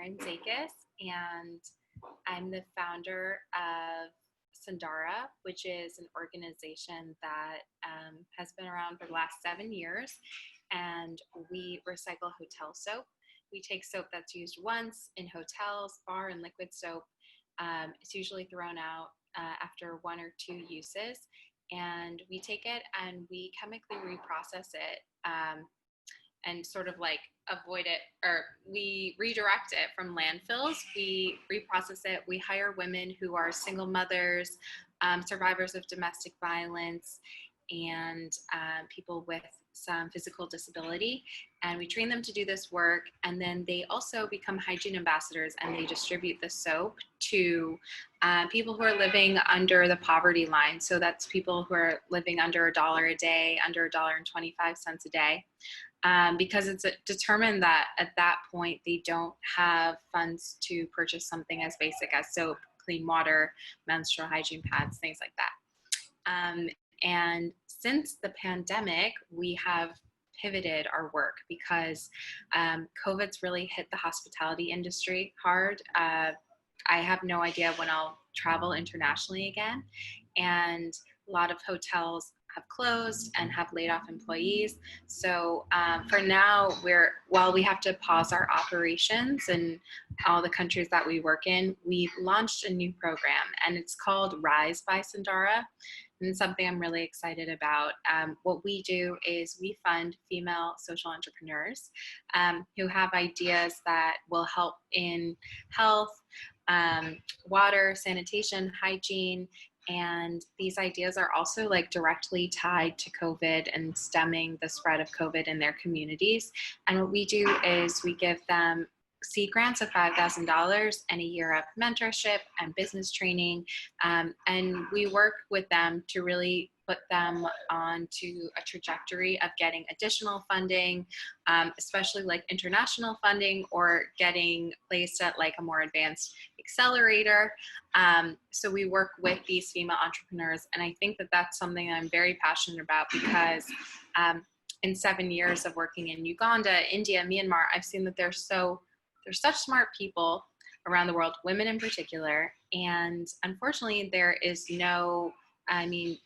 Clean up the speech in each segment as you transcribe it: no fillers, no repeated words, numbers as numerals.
Erin Zaikis, and I'm the founder of Sundara, which is an organization that has been around for the last 7 years, and we recycle hotel soap. We take soap that's used once in hotels, bar and liquid soap. It's usually thrown out after 1 or 2 uses, and we take it and we chemically reprocess it and sort of like avoid it, or we redirect it from landfills. We reprocess it. We hire women who are single mothers, survivors of domestic violence, and people with some physical disability, and we train them to do this work, and then they also become hygiene ambassadors, and they distribute the soap to people who are living under the poverty line. So that's people who are living under $1 a day, under $1.25 a day, because it's determined that at that point they don't have funds to purchase something as basic as soap, clean water, menstrual hygiene pads, things like that. And since the pandemic, we have pivoted our work because COVID's really hit the hospitality industry hard. I have no idea when I'll travel internationally again. And a lot of hotels have closed and have laid off employees. So for now, while we have to pause our operations in all the countries that we work in, we've launched a new program, and it's called Rise by Sundara. And it's something I'm really excited about. What we do is we fund female social entrepreneurs who have ideas that will help in health, water, sanitation, hygiene, and these ideas are also like directly tied to COVID and stemming the spread of COVID in their communities. And what we do is we give them seed grants of $5,000 and a year of mentorship and business training. And we work with them to really put them onto a trajectory of getting additional funding, especially like international funding, or getting placed at like a more advanced accelerator. So we work with these female entrepreneurs. And I think that that's something I'm very passionate about because in 7 years of working in Uganda, India, Myanmar, I've seen that there's such smart people around the world, women in particular, and unfortunately there is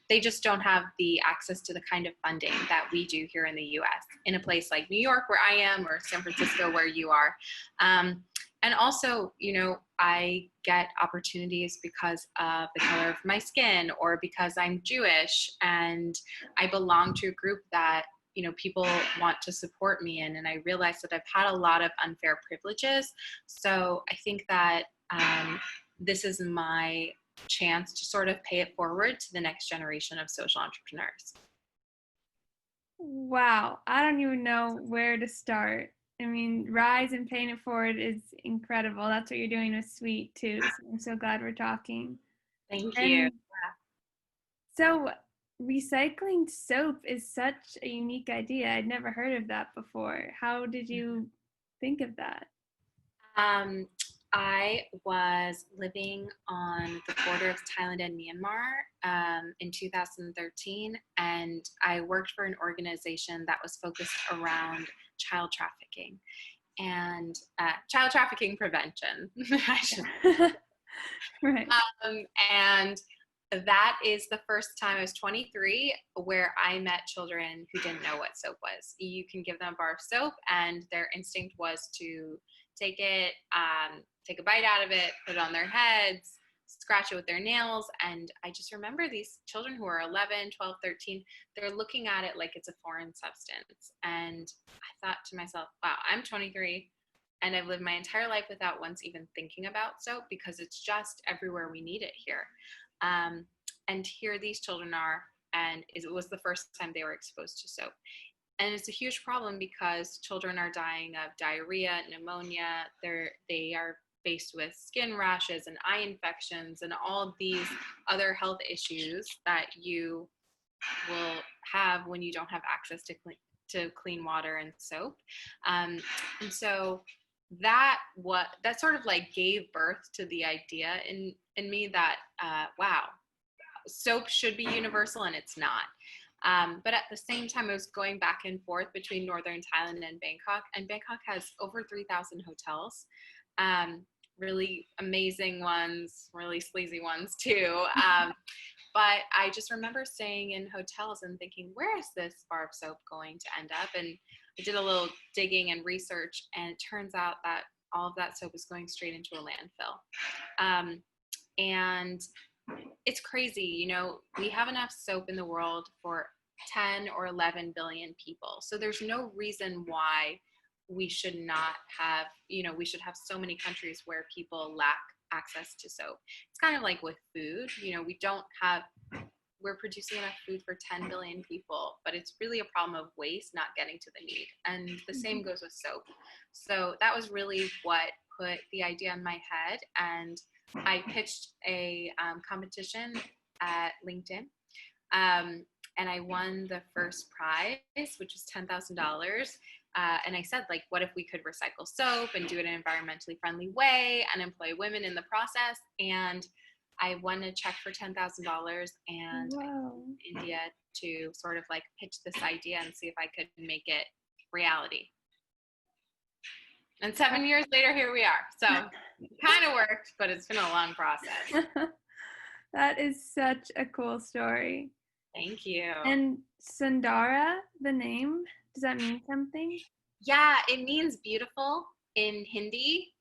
they just don't have the access to the kind of funding that we do here in the US, in a place like New York where I am, or San Francisco where you are. And also, I get opportunities because of the color of my skin, or because I'm Jewish and I belong to a group that people want to support me in. And I realized that I've had a lot of unfair privileges. So I think that this is my chance to sort of pay it forward to the next generation of social entrepreneurs. Wow. I don't even know where to start. I mean, Rise and paying it forward is incredible. That's what you're doing with Sweet too. So I'm so glad we're talking. Thank you. So recycling soap is such a unique idea. I'd never heard of that before. How did you think of that? I was living on the border of Thailand and Myanmar in 2013, and I worked for an organization that was focused around child trafficking and child trafficking prevention. Right. And that is the first time, I was 23, where I met children who didn't know what soap was. You can give them a bar of soap and their instinct was to take it, take a bite out of it, put it on their heads, scratch it with their nails. And I just remember these children who are 11, 12, 13, they're looking at it like it's a foreign substance. And I thought to myself, wow, I'm 23 and I've lived my entire life without once even thinking about soap, because it's just everywhere we need it here. And here these children are, and it was the first time they were exposed to soap. And it's a huge problem because children are dying of diarrhea, pneumonia, they are faced with skin rashes and eye infections and all of these other health issues that you will have when you don't have access to clean water and soap. And so that sort of like gave birth to the idea in me that, wow, soap should be universal, and it's not. But at the same time, I was going back and forth between northern Thailand and Bangkok has over 3,000 hotels. really amazing ones, really sleazy ones too. But I just remember staying in hotels and thinking, where is this bar of soap going to end up? And I did a little digging and research, and it turns out that all of that soap is going straight into a landfill. And it's crazy, we have enough soap in the world for 10 or 11 billion people. So there's no reason why we should not have, we should have so many countries where people lack access to soap. It's kind of like with food, we're producing enough food for 10 billion people, but it's really a problem of waste, not getting to the need. And the same goes with soap. So that was really what put the idea in my head. And I pitched a competition at LinkedIn. And I won the first prize, which was $10,000. And I said, what if we could recycle soap and do it in an environmentally friendly way and employ women in the process? And I won a check for $10,000, and I went to India to sort of pitch this idea and see if I could make it reality. And 7 years later, here we are. So it kind of worked, but it's been a long process. That is such a cool story. Thank you. And Sundara, the name, does that mean something? Yeah, it means beautiful in Hindi.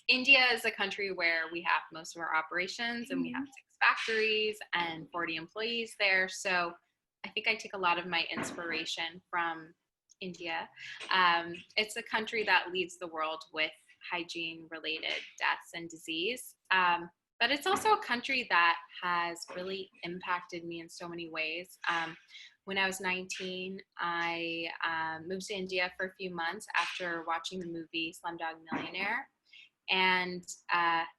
India is a country where we have most of our operations, and we have 6 factories and 40 employees there. So I think I take a lot of my inspiration from India. It's a country that leads the world with hygiene-related deaths and disease. But it's also a country that has really impacted me in so many ways. When I was 19, I moved to India for a few months after watching the movie Slumdog Millionaire. And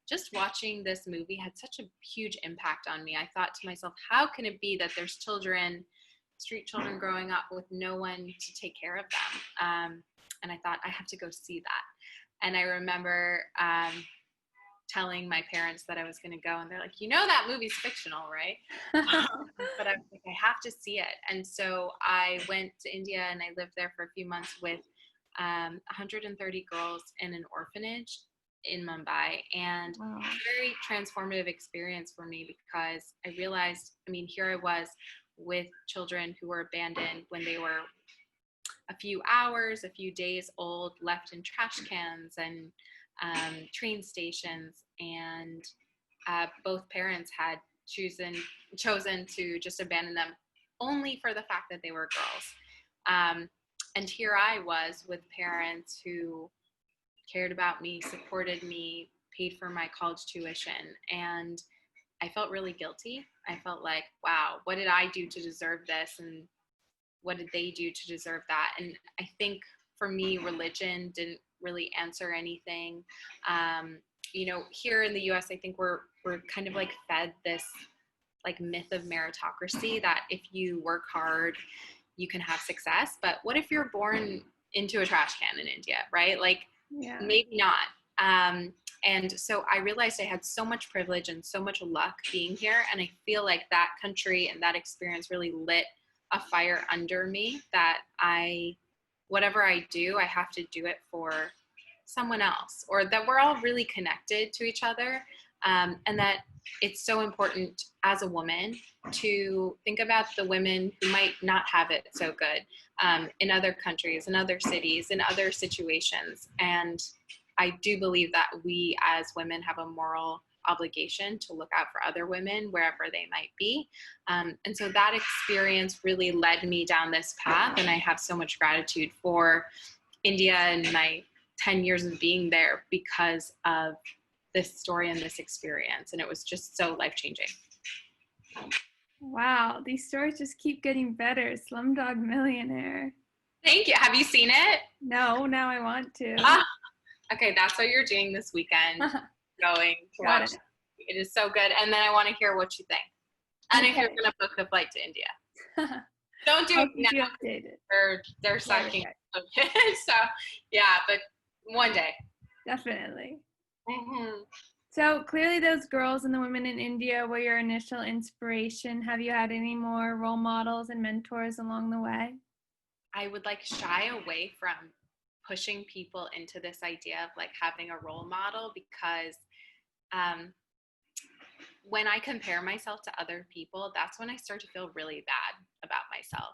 just watching this movie had such a huge impact on me. I thought to myself, how can it be that there's street children growing up with no one to take care of them? And I thought, I have to go see that. And I remember telling my parents that I was going to go, and they're like, that movie's fictional, right? But I was like, I have to see it. And so I went to India, and I lived there for a few months with 130 girls in an orphanage in Mumbai. And a very transformative experience for me, because I realized, here I was with children who were abandoned when they were a few hours, a few days old, left in trash cans and train stations, and both parents had chosen to just abandon them only for the fact that they were girls. And here I was with parents who cared about me, supported me, paid for my college tuition, and I felt really guilty. I felt like, wow, what did I do to deserve this, and what did they do to deserve that? And I think for me, religion didn't really answer anything. Here in the US, I think we're kind of fed this myth of meritocracy, that if you work hard, you can have success. But what if you're born into a trash can in India, right? Maybe not. And so I realized I had so much privilege and so much luck being here. And I feel like that country and that experience really lit a fire under me, that whatever I do, I have to do it for someone else, or that we're all really connected to each other. And that it's so important as a woman to think about the women who might not have it so good in other countries, in other cities, in other situations. And I do believe that we as women have a moral obligation to look out for other women wherever they might be. And so that experience really led me down this path. And I have so much gratitude for India and my 10 years of being there because of this story and this experience. And it was just so life-changing. Wow, these stories just keep getting better. Slumdog Millionaire. Thank you. Have you seen it? No, now I want to. Okay, that's what you're doing this weekend. Going to watch it. It is so good. And then I want to hear what you think. And if you're going to book the flight to India. Don't do it now. They're sucking. Okay. So, yeah, but one day. Definitely. Mm-hmm. So clearly those girls and the women in India were your initial inspiration. Have you had any more role models and mentors along the way? I would shy away from pushing people into this idea of like having a role model, because when I compare myself to other people, that's when I start to feel really bad about myself.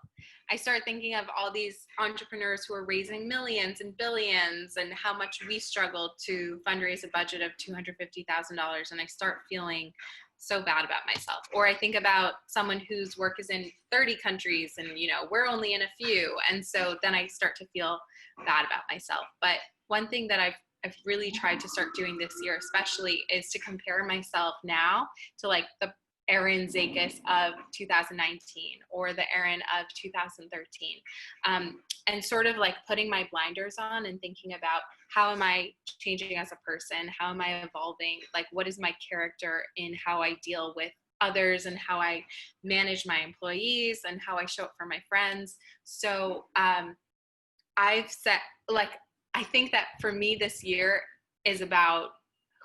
I start thinking of all these entrepreneurs who are raising millions and billions and how much we struggled to fundraise a budget of $250,000. And I start feeling so bad about myself. Or I think about someone whose work is in 30 countries and, you know, we're only in a few. And so then I start to feel bad about myself. But one thing that I've really tried to start doing this year especially is to compare myself now to like the Erin Zaikis of 2019 or the Erin of 2013, and sort of like putting my blinders on and thinking about how am I changing as a person? How am I evolving? Like, what is my character in how I deal with others and how I manage my employees and how I show up for my friends? So I've set, like, I think that for me this year is about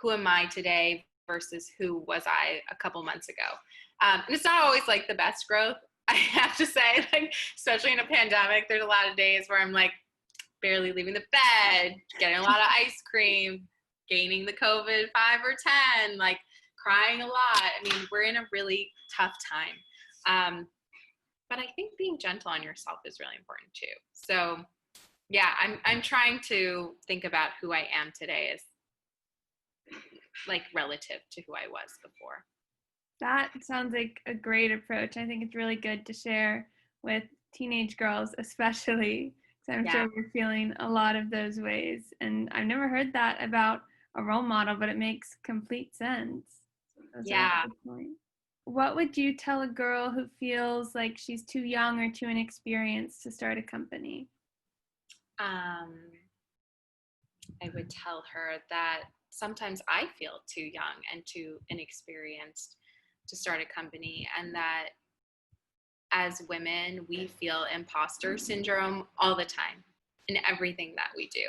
who am I today versus who was I a couple months ago. And it's not always like the best growth, I have to say, like, especially in a pandemic, there's a lot of days where I'm like barely leaving the bed, getting a lot of ice cream, gaining the COVID 5 or 10, like crying a lot. I mean, we're in a really tough time. But I think being gentle on yourself is really important too. So yeah, I'm trying to think about who I am today as like relative to who I was before. That sounds like a great approach. I think it's really good to share with teenage girls, especially, because I'm sure we're feeling a lot of those ways. And I've never heard that about a role model, but it makes complete sense. That's a really good point. What would you tell a girl who feels like she's too young or too inexperienced to start a company? I would tell her that sometimes I feel too young and too inexperienced to start a company, and that as women, we feel impostor syndrome all the time in everything that we do.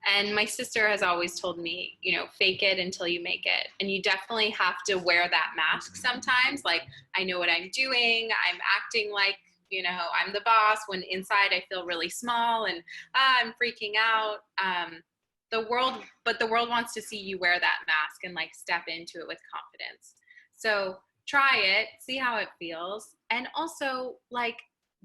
And my sister has always told me, you know, fake it until you make it. And you definitely have to wear that mask sometimes. Like, I know what I'm doing. I'm acting like, you know, I'm the boss, when inside I feel really small and I'm freaking out. The world wants to see you wear that mask and like step into it with confidence. So try it, see how it feels. And also like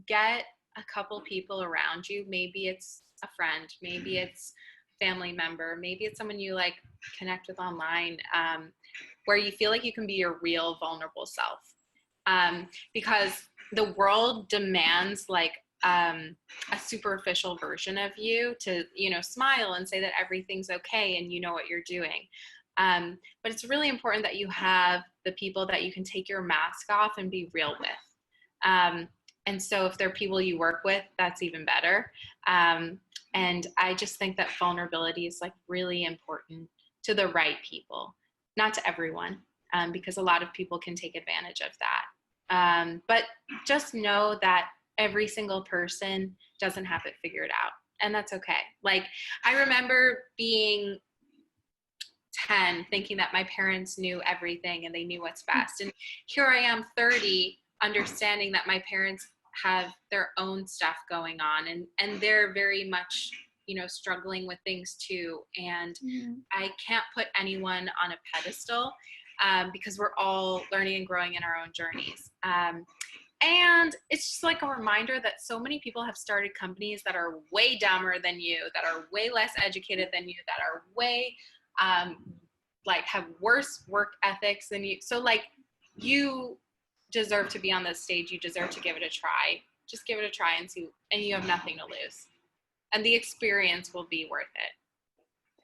get a couple people around you. Maybe it's a friend, maybe it's family member, maybe it's someone you like connect with online, where you feel like you can be your real vulnerable self. Because the world demands like a superficial version of you to, you know, smile and say that everything's okay and you know what you're doing. But it's really important that you have the people that you can take your mask off and be real with. And so if they're people you work with, that's even better. And I just think that vulnerability is like really important to the right people, not to everyone, because a lot of people can take advantage of that. But just know that every single person doesn't have it figured out, and that's okay. Like, I remember being 10 thinking that my parents knew everything and they knew what's best. And here I am 30 understanding that my parents have their own stuff going on, and they're very much, you know, struggling with things too. And I can't put anyone on a pedestal, because we're all learning and growing in our own journeys. And it's just like a reminder that so many people have started companies that are way dumber than you, that are way less educated than you, that are way like have worse work ethics than you. So like, you deserve to be on this stage. You deserve to give it a try. Just give it a try and see, and you have nothing to lose. And the experience will be worth it.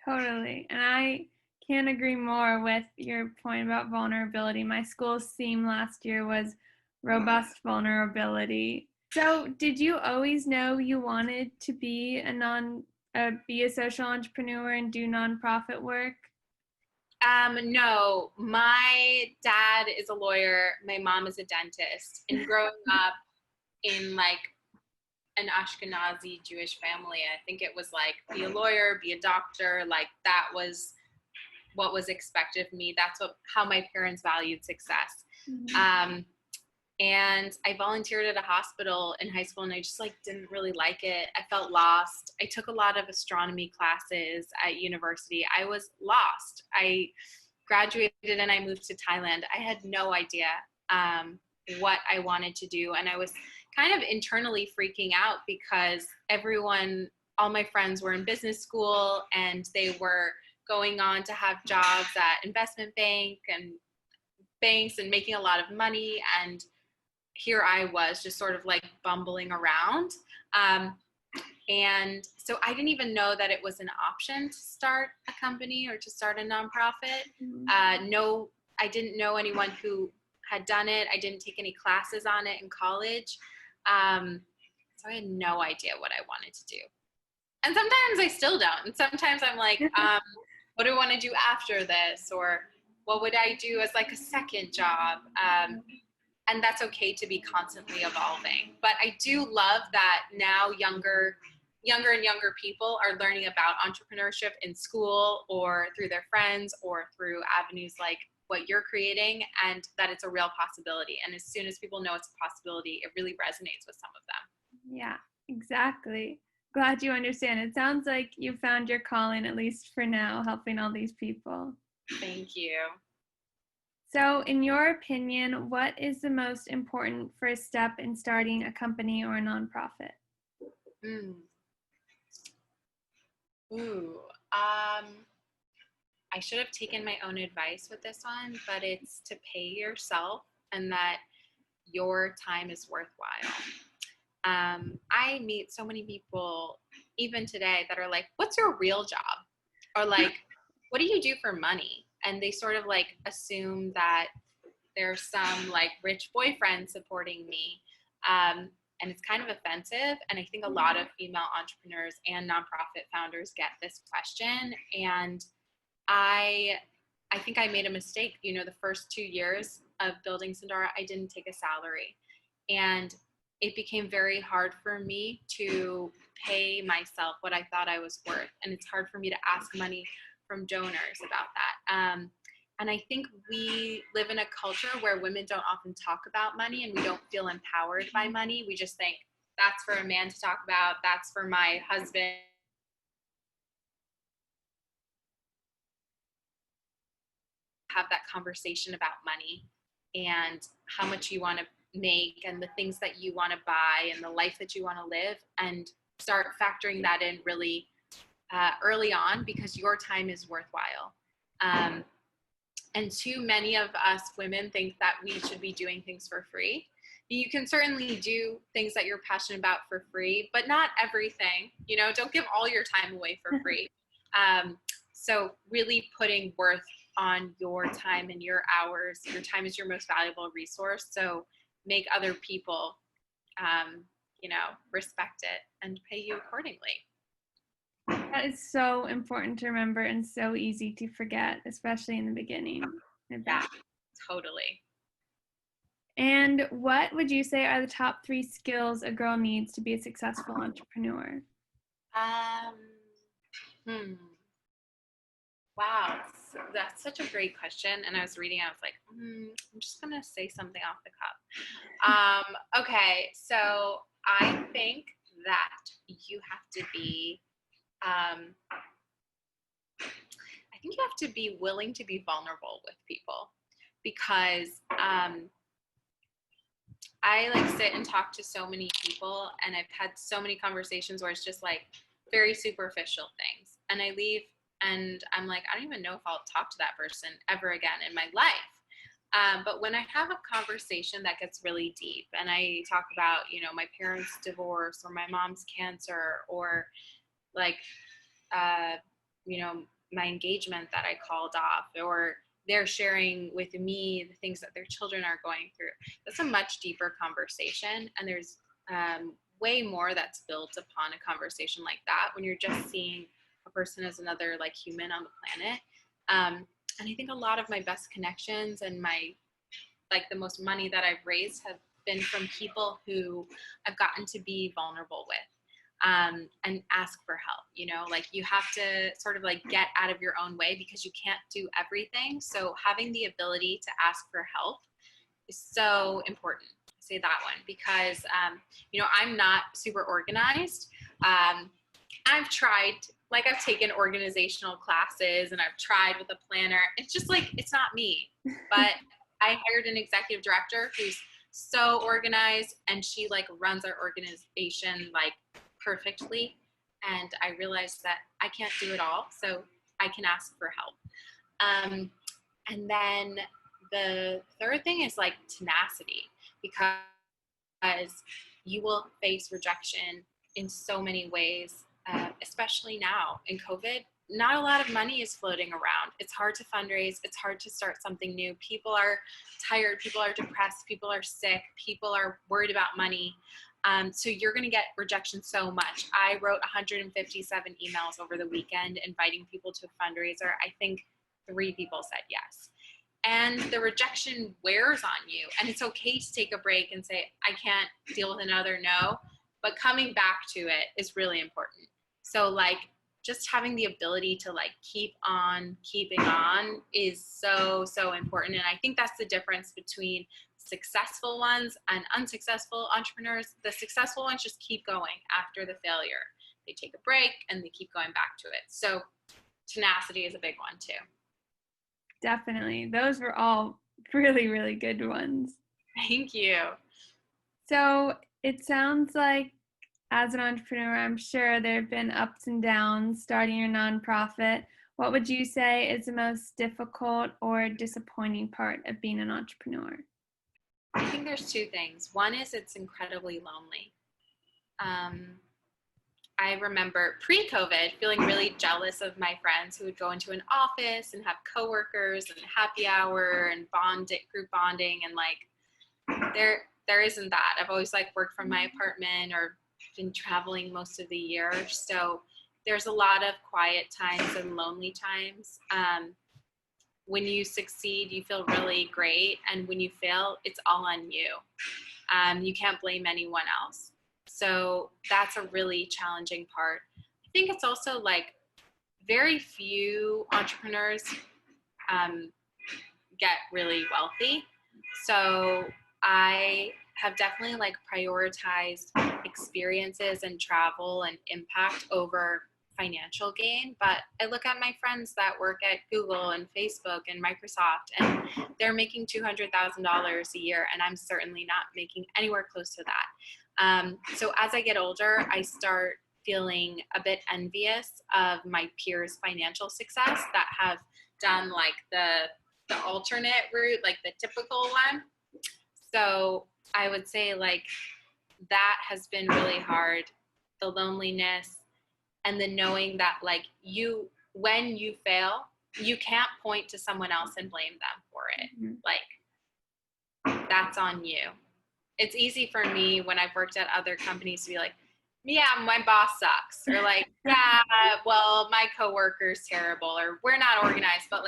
Totally. And I can't agree more with your point about vulnerability. My school's theme last year was robust vulnerability. So did you always know you wanted to be a social entrepreneur and do nonprofit work? No, my dad is a lawyer. My mom is a dentist. And growing up in like an Ashkenazi Jewish family, I think it was like, be a lawyer, be a doctor. Like, that was what was expected of me. That's how my parents valued success. And I volunteered at a hospital in high school, and I just like didn't really like it. I felt lost. I took a lot of astronomy classes at university. I was lost. I graduated and I moved to Thailand. I had no idea what I wanted to do. And I was kind of internally freaking out because all my friends were in business school and they were going on to have jobs at investment banks and making a lot of money. And here I was just sort of like bumbling around. And so I didn't even know that it was an option to start a company or to start a nonprofit. No, I didn't know anyone who had done it. I didn't take any classes on it in college. So I had no idea what I wanted to do. And sometimes I still don't. And sometimes I'm like, what do I want to do after this? Or what would I do as like a second job? And that's okay to be constantly evolving. But I do love that now younger and younger people are learning about entrepreneurship in school or through their friends or through avenues like what you're creating, and that it's a real possibility. And as soon as people know it's a possibility, it really resonates with some of them. Yeah, exactly. Glad you understand. It sounds like you found your calling, at least for now, helping all these people. Thank you. So, in your opinion, what is the most important first step in starting a company or a nonprofit? I should have taken my own advice with this one, but it's to pay yourself and that your time is worthwhile. I meet so many people even today that are like, what's your real job? Or like, what do you do for money? And they sort of like assume that there's some like rich boyfriend supporting me. And it's kind of offensive. And I think a lot of female entrepreneurs and nonprofit founders get this question. And I think I made a mistake. The first 2 years of building Sundara, I didn't take a salary. And it became very hard for me to pay myself what I thought I was worth. And it's hard for me to ask money from donors about that. And I think we live in a culture where women don't often talk about money and we don't feel empowered by money. We just think that's for a man to talk about. That's for my husband. Have that conversation about money and how much you want to make and the things that you want to buy and the life that you want to live, and start factoring that in really early on, because your time is worthwhile. And too many of us women think that we should be doing things for free. You can certainly do things that you're passionate about for free, but not everything. Don't give all your time away for free. So really putting worth on your time and your hours. Your time is your most valuable resource. So make other people, respect it and pay you accordingly. That is so important to remember and so easy to forget, especially in the beginning. Yeah, totally. And what would you say are the top 3 skills a girl needs to be a successful entrepreneur? Wow, that's such a great question. And I was reading, I was like, I'm just going to say something off the cuff. Okay, so I think that you have to be, I think you have to be willing to be vulnerable with people, because I like sit and talk to so many people, and I've had so many conversations where it's just like very superficial things. And I leave and I'm like, I don't even know if I'll talk to that person ever again in my life. But when I have a conversation that gets really deep and I talk about, my parents' divorce or my mom's cancer, or like, my engagement that I called off, or they're sharing with me the things that their children are going through, that's a much deeper conversation. And there's way more that's built upon a conversation like that when you're just seeing a person as another like human on the planet. And I think a lot of my best connections and the most money that I've raised have been from people who I've gotten to be vulnerable with. And ask for help. You have to sort of like get out of your own way, because you can't do everything. So having the ability to ask for help is so important. say that one because, I'm not super organized. I've tried, I've taken organizational classes and I've tried with a planner. It's just it's not me. But I hired an executive director who's so organized, and she runs our organization perfectly. And I realized that I can't do it all, so I can ask for help. And then the third thing is tenacity, because you will face rejection in so many ways, especially now in COVID. Not a lot of money is floating around. It's hard to fundraise. It's hard to start something new. People are tired. People are depressed. People are sick. People are worried about money. So you're going to get rejection so much. I wrote 157 emails over the weekend inviting people to a fundraiser. I think 3 people said yes. And the rejection wears on you. And it's okay to take a break and say, I can't deal with another no. But coming back to it is really important. So just having the ability to keep on keeping on is so, so important. And I think that's the difference between successful ones and unsuccessful entrepreneurs. The successful ones just keep going after the failure. They take a break and they keep going back to it. So tenacity is a big one too. Definitely. Those were all really, really good ones. Thank you. So it sounds like as an entrepreneur, I'm sure there have been ups and downs starting your nonprofit. What would you say is the most difficult or disappointing part of being an entrepreneur? I think there's 2 things. One is it's incredibly lonely. I remember pre-COVID feeling really jealous of my friends who would go into an office and have coworkers and happy hour and group bonding, and there isn't that. I've always worked from my apartment or been traveling most of the year. So there's a lot of quiet times and lonely times. When you succeed, you feel really great. And when you fail, it's all on you. You can't blame anyone else. So that's a really challenging part. I think it's also very few entrepreneurs get really wealthy. So I have definitely prioritized experiences and travel and impact over financial gain. But I look at my friends that work at Google and Facebook and Microsoft, and they're making $200,000 a year, and I'm certainly not making anywhere close to that. So as I get older, I start feeling a bit envious of my peers' financial success that have done the alternate route, the typical one. So I would say that has been really hard. The loneliness and the knowing that when you fail, you can't point to someone else and blame them for it. Mm-hmm. That's on you. It's easy for me when I've worked at other companies to be yeah, my boss sucks, or yeah, well, my coworker's terrible, or we're not organized. But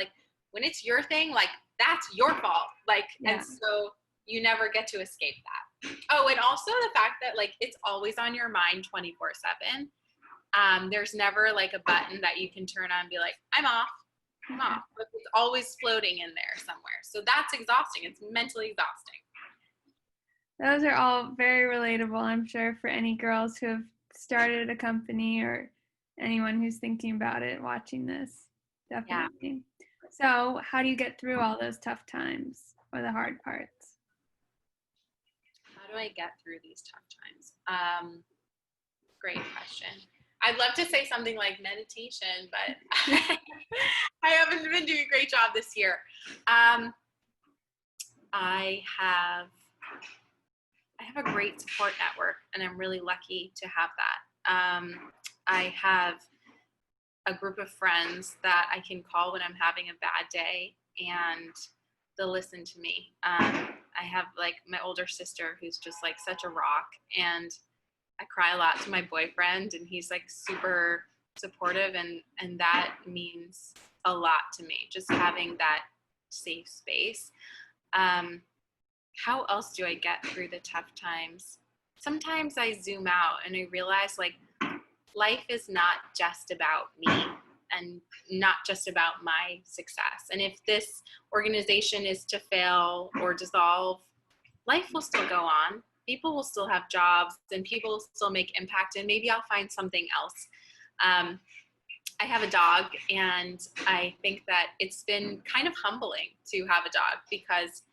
when it's your thing, that's your fault. Yeah. And so you never get to escape that. Oh, and also the fact that it's always on your mind 24/7. There's never a button that you can turn on and be I'm off. But it's always floating in there somewhere. So that's exhausting. It's mentally exhausting. Those are all very relatable, I'm sure, for any girls who have started a company or anyone who's thinking about it, watching this. Definitely. Yeah. So how do you get through all those tough times or the hard parts? How do I get through these tough times? Great question. I'd love to say something like meditation, but I haven't been doing a great job this year. I have a great support network, and I'm really lucky to have that. I have a group of friends that I can call when I'm having a bad day, and they'll listen to me. I have my older sister who's just such a rock, and I cry a lot to my boyfriend, and he's super supportive, and that means a lot to me, just having that safe space. How else do I get through the tough times? Sometimes I zoom out and I realize life is not just about me and not just about my success. And if this organization is to fail or dissolve, life will still go on. People will still have jobs and people will still make impact, and maybe I'll find something else. I have a dog, and I think that it's been kind of humbling to have a dog because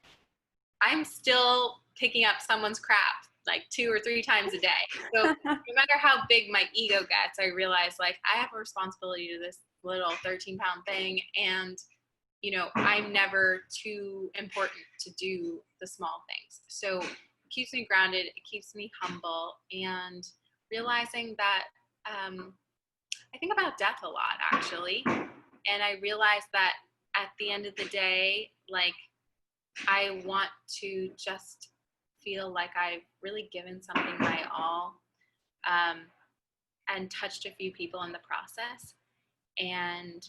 I'm still picking up someone's crap like 2 or 3 times a day. So no matter how big my ego gets, I realize like I have a responsibility to this little 13-pound thing, and you know, I'm never too important to do the small things. So it keeps me grounded, it keeps me humble, and realizing that I think about death a lot, actually. And I realize that at the end of the day, like, I want to just feel like I've really given something my all, and touched a few people in the process, and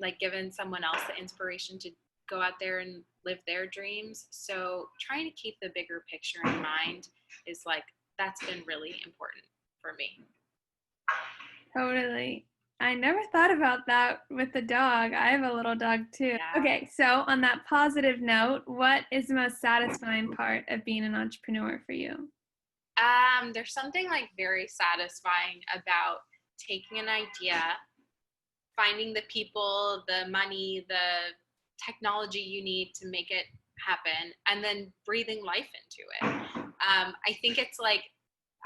like given someone else the inspiration to go out there and live their dreams. So trying to keep the bigger picture in mind is like, that's been really important for me. Totally. I never thought about that with the dog. I have a little dog too. Yeah. Okay, so on that positive note, what is the most satisfying part of being an entrepreneur for you? There's something like very satisfying about taking an idea, finding the people, the money, the technology you need to make it happen, and then breathing life into it. I think it's like,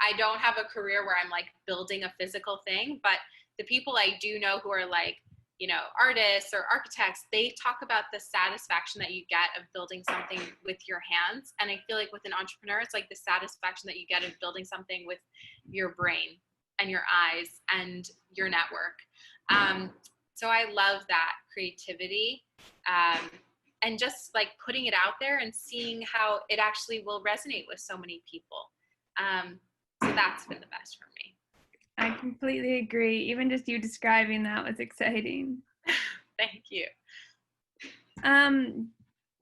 I don't have a career where I'm like building a physical thing, but the people I do know who are like, you know, artists or architects, they talk about the satisfaction that you get of building something with your hands. And I feel like with an entrepreneur, it's like the satisfaction that you get of building something with your brain and your eyes and your network. So I love that creativity, and just like putting it out there and seeing how it actually will resonate with so many people. So that's been the best for me. I completely agree. Even just you describing that was exciting. Thank you.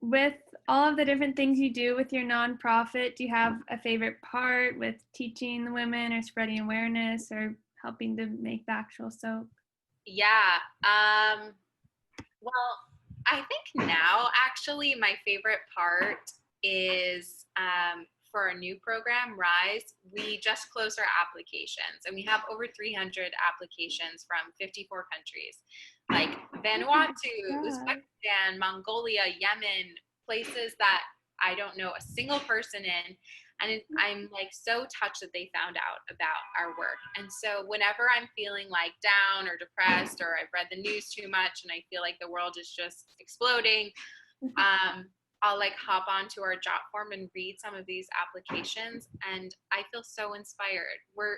With all of the different things you do with your nonprofit, do you have a favorite part with teaching the women or spreading awareness or helping to make the actual soap? Yeah. Well, I think now actually my favorite part is for our new program, Rise. We just closed our applications, and we have over 300 applications from 54 countries, like Vanuatu, Uzbekistan, Mongolia, Yemen, places that I don't know a single person in. And I'm like so touched that they found out about our work. And so whenever I'm feeling like down or depressed, or I've read the news too much and I feel like the world is just exploding, I'll like hop onto our job form and read some of these applications, and I feel so inspired. We're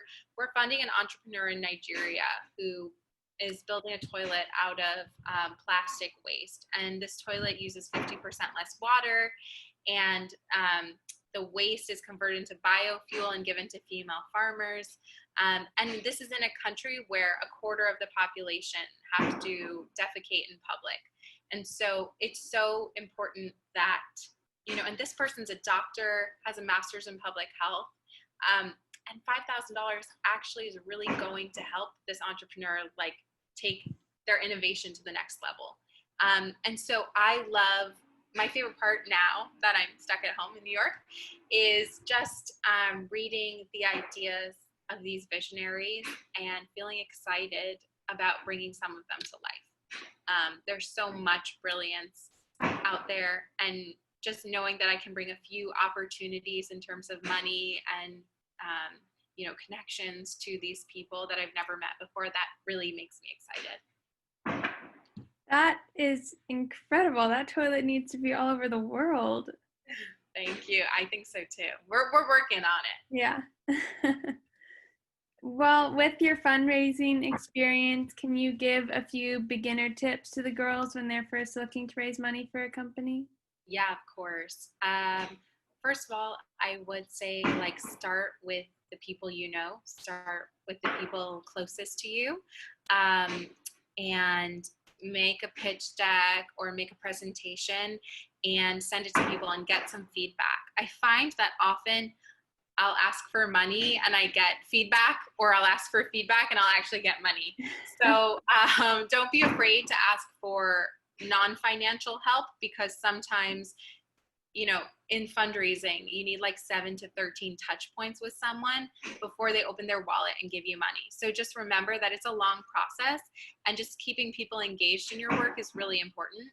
funding an entrepreneur in Nigeria who is building a toilet out of plastic waste, and this toilet uses 50% less water, and the waste is converted into biofuel and given to female farmers. And this is in a country where a quarter of the population have to defecate in public. And so it's so important that, you know, and this person's a doctor, has a master's in public health, and $5,000 actually is really going to help this entrepreneur like take their innovation to the next level. And so I love, my favorite part now that I'm stuck at home in New York is just reading the ideas of these visionaries and feeling excited about bringing some of them to life. There's so much brilliance out there, and just knowing that I can bring a few opportunities in terms of money and you know, connections to these people that I've never met before, that really makes me excited. That is incredible. That toilet needs to be all over the world. Thank you. I think so too. We're working on it. Yeah. Well, with your fundraising experience, can you give a few beginner tips to the girls when they're first looking to raise money for a company? Yeah, of course. First of all, I would say like start with the people you know, start with the people closest to you, and make a pitch deck or make a presentation and send it to people and get some feedback. I find that often I'll ask for money and I get feedback, or I'll ask for feedback and I'll actually get money. So don't be afraid to ask for non-financial help, because sometimes in fundraising, you need like 7 to 13 touch points with someone before they open their wallet and give you money. So just remember that it's a long process, and just keeping people engaged in your work is really important.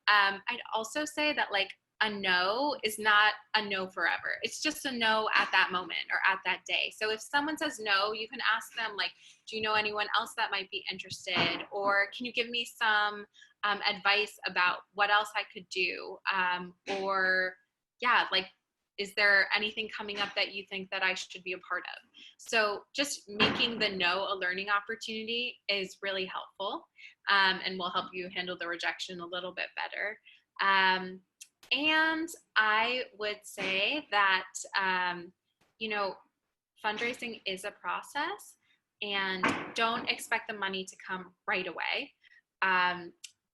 I'd also say that like a no is not a no forever. It's just a no at that moment or at that day. So if someone says no, you can ask them like, do you know anyone else that might be interested? Or can you give me some advice about what else I could do? Or yeah, like, is there anything coming up that you think that I should be a part of? So just making the no a learning opportunity is really helpful, and will help you handle the rejection a little bit better. And I would say that, fundraising is a process, and don't expect the money to come right away.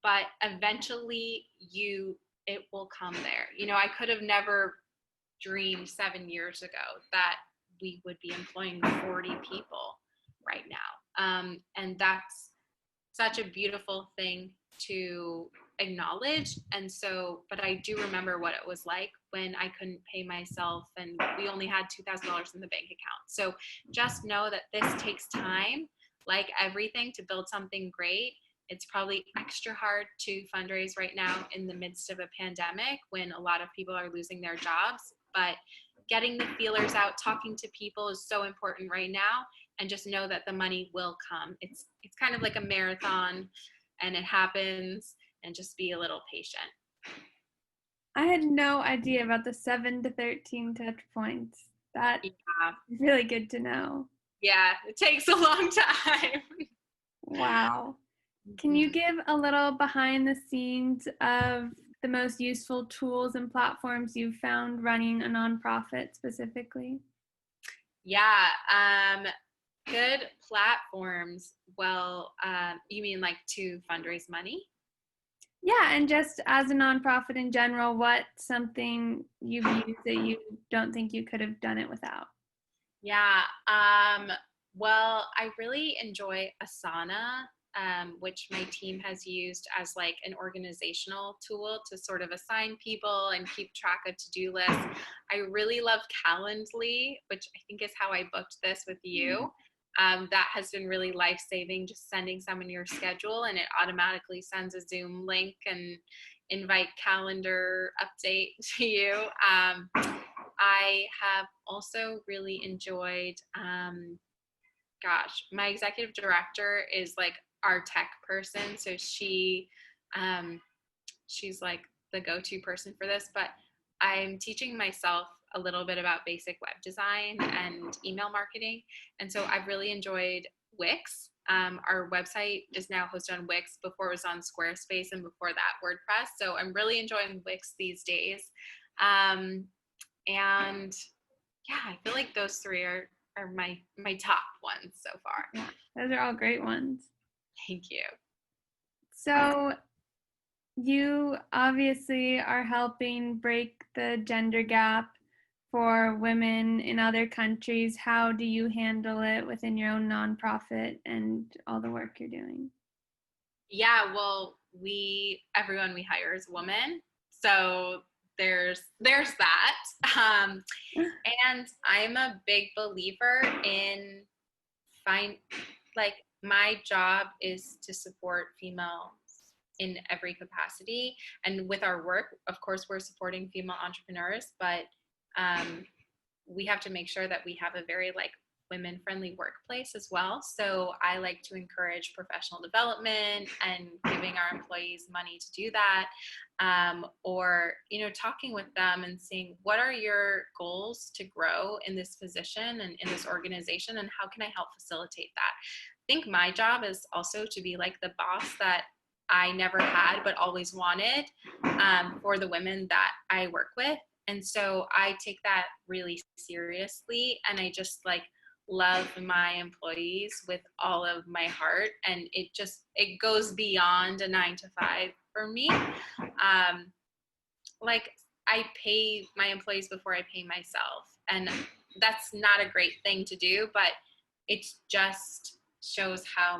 But eventually it will come there. I could have never dreamed 7 years ago that we would be employing 40 people right now. And that's such a beautiful thing to acknowledge. And so, but I do remember what it was like when I couldn't pay myself and we only had $2,000 in the bank account. So just know that this takes time, like everything, to build something great. It's probably extra hard to fundraise right now in the midst of a pandemic when a lot of people are losing their jobs, but getting the feelers out, talking to people is so important right now. And just know that the money will come. It's kind of like a marathon, and it happens, and just be a little patient. I had no idea about the 7 to 13 touch points. That's really good to know. Yeah, it takes a long time. Wow. Can you give a little behind the scenes of the most useful tools and platforms you've found running a nonprofit specifically? Yeah, good platforms. Well, you mean like to fundraise money? Yeah, and just as a nonprofit in general, what's something you've used that you don't think you could have done it without? Yeah, well, I really enjoy Asana, which my team has used as like an organizational tool to sort of assign people and keep track of to-do lists. I really love Calendly, which I think is how I booked this with you. That has been really life-saving, just sending someone your schedule and it automatically sends a Zoom link and invite calendar update to you. I have also really enjoyed, my executive director is like our tech person. So she's like the go-to person for this, but I'm teaching myself a little bit about basic web design and email marketing. And so I've really enjoyed Wix. Our website is now hosted on Wix. Before it was on Squarespace, and before that WordPress. So I'm really enjoying Wix these days. And yeah, I feel like those three are my top ones so far. Yeah, those are all great ones. Thank you. So you obviously are helping break the gender gap for women in other countries. How do you handle it within your own nonprofit and all the work you're doing? Yeah, well, everyone we hire is a woman. So there's that. And I'm a big believer in my job is to support females in every capacity. And with our work, of course, we're supporting female entrepreneurs, but we have to make sure that we have a very women-friendly workplace as well. So I like to encourage professional development and giving our employees money to do that, or talking with them and seeing what are your goals to grow in this position and in this organization, and how can I help facilitate that. I think my job is also to be like the boss that I never had but always wanted for the women that I work with. And so I take that really seriously, and I just love my employees with all of my heart, and it goes beyond a 9 to 5 for me. I pay my employees before I pay myself, and that's not a great thing to do, but it just shows how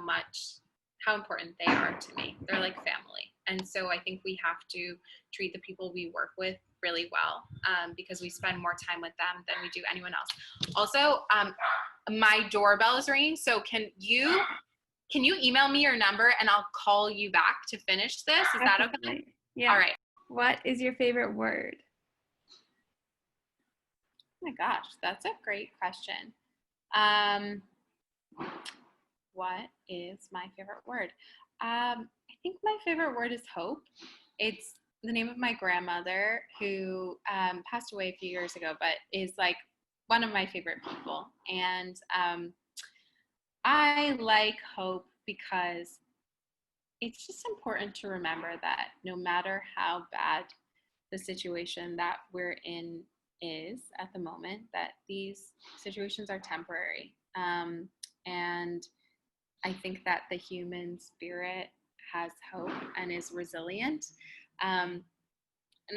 important they are to me. They're like family. And so I think we have to treat the people we work with really well, because we spend more time with them than we do anyone else. Also, my doorbell is ringing. So can you email me your number and I'll call you back to finish this? Is that okay? Yeah. All right. What is your favorite word? Oh my gosh, that's a great question. What is my favorite word? I think my favorite word is hope. It's the name of my grandmother, who passed away a few years ago, but is like one of my favorite people. And I like hope because it's just important to remember that no matter how bad the situation that we're in is at the moment, that these situations are temporary. And I think that the human spirit has hope and is resilient. And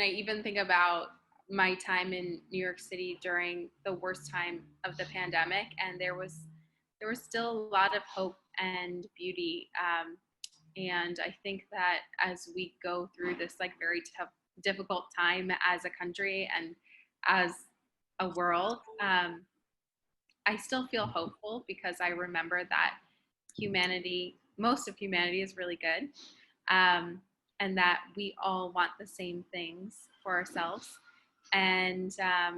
I even think about my time in New York City during the worst time of the pandemic, and there was still a lot of hope and beauty. And I think that as we go through this like very tough, difficult time as a country and as a world, I still feel hopeful because I remember that most of humanity is really good, and that we all want the same things for ourselves. And I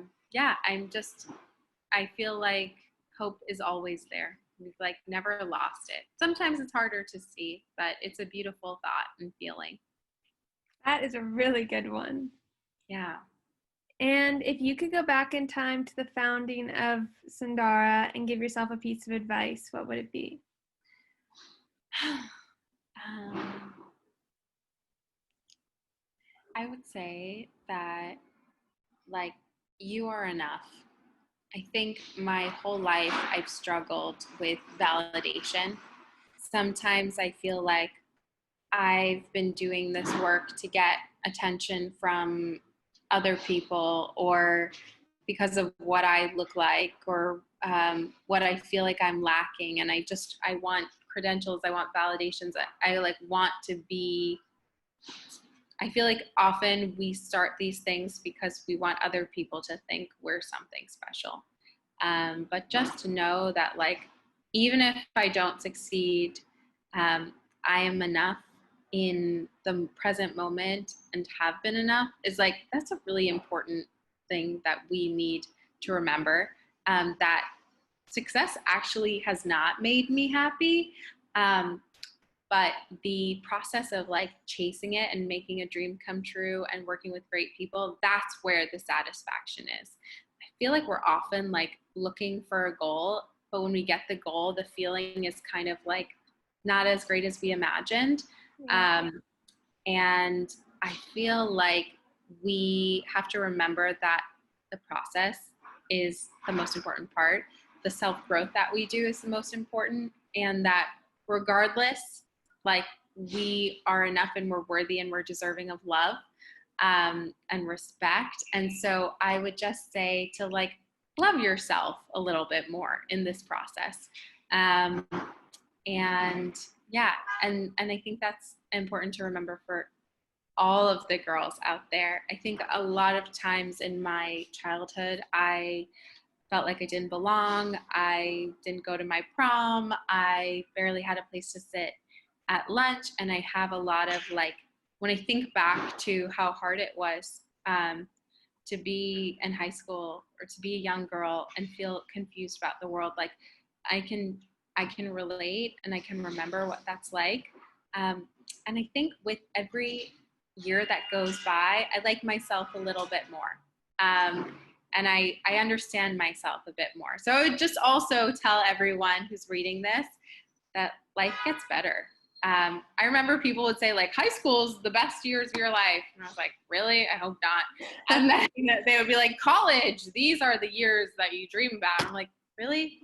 feel like hope is always there. We've like never lost it. Sometimes it's harder to see, but it's a beautiful thought and feeling. That is a really good one. Yeah. And if you could go back in time to the founding of Sundara and give yourself a piece of advice, what would it be? I would say that, like, you are enough. I think my whole life I've struggled with validation. Sometimes I feel like I've been doing this work to get attention from other people, or because of what I look like, or what I feel like I'm lacking. And I want credentials. I want validations. I like want to be, I feel like often we start these things because we want other people to think we're something special. But just to know that, like, even if I don't succeed, I am enough in the present moment and have been enough is like, that's a really important thing that we need to remember. That success actually has not made me happy. But the process of like chasing it and making a dream come true and working with great people, that's where the satisfaction is. I feel like we're often like looking for a goal, but when we get the goal, the feeling is kind of like not as great as we imagined. And I feel like we have to remember that the process is the most important part. The self-growth that we do is the most important, and that regardless, like, we are enough and we're worthy and we're deserving of love, and respect. And so I would just say to like love yourself a little bit more in this process. And yeah, and I think that's important to remember for all of the girls out there. I think a lot of times in my childhood, I felt like I didn't belong. I didn't go to my prom. I barely had a place to sit at lunch. And I have a lot of like, when I think back to how hard it was to be in high school or to be a young girl and feel confused about the world, like I can relate and I can remember what that's like. And I think with every year that goes by, I like myself a little bit more. And I understand myself a bit more. So I would just also tell everyone who's reading this that life gets better. I remember people would say like high school is the best years of your life. And I was like, really? I hope not. And then they would be like, college, these are the years that you dream about. I'm like, really?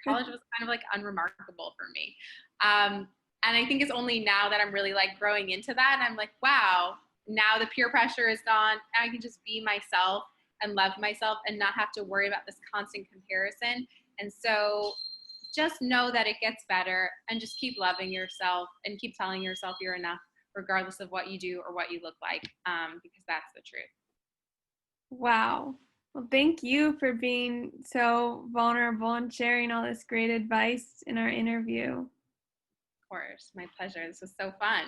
College was kind of like unremarkable for me. And I think it's only now that I'm really like growing into that. And I'm like, wow, now the peer pressure is gone. I can just be myself and love myself and not have to worry about this constant comparison. And so just know that it gets better and just keep loving yourself and keep telling yourself you're enough regardless of what you do or what you look like, because that's the truth. Wow. Well, thank you for being so vulnerable and sharing all this great advice in our interview. Of course, my pleasure. This was so fun.